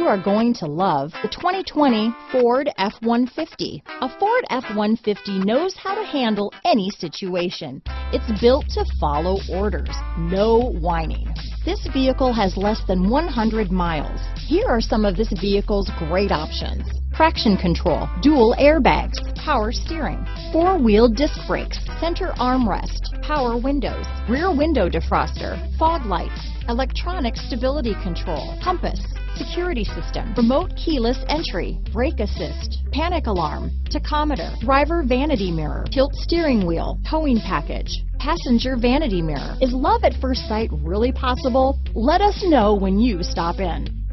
are going to love the 2020 Ford F-150. A Ford F-150 knows how to handle any situation. It's built to follow orders, no whining. This vehicle has less than 100 miles. Here are some of this vehicle's great options: traction control, dual airbags, power steering, four-wheel disc brakes, center armrest, power windows, rear window defroster, fog lights, electronic stability control, compass, security system, remote keyless entry, brake assist, panic alarm, tachometer, driver vanity mirror, tilt steering wheel, towing package, passenger vanity mirror. Is love at first sight really possible? Let us know when you stop in.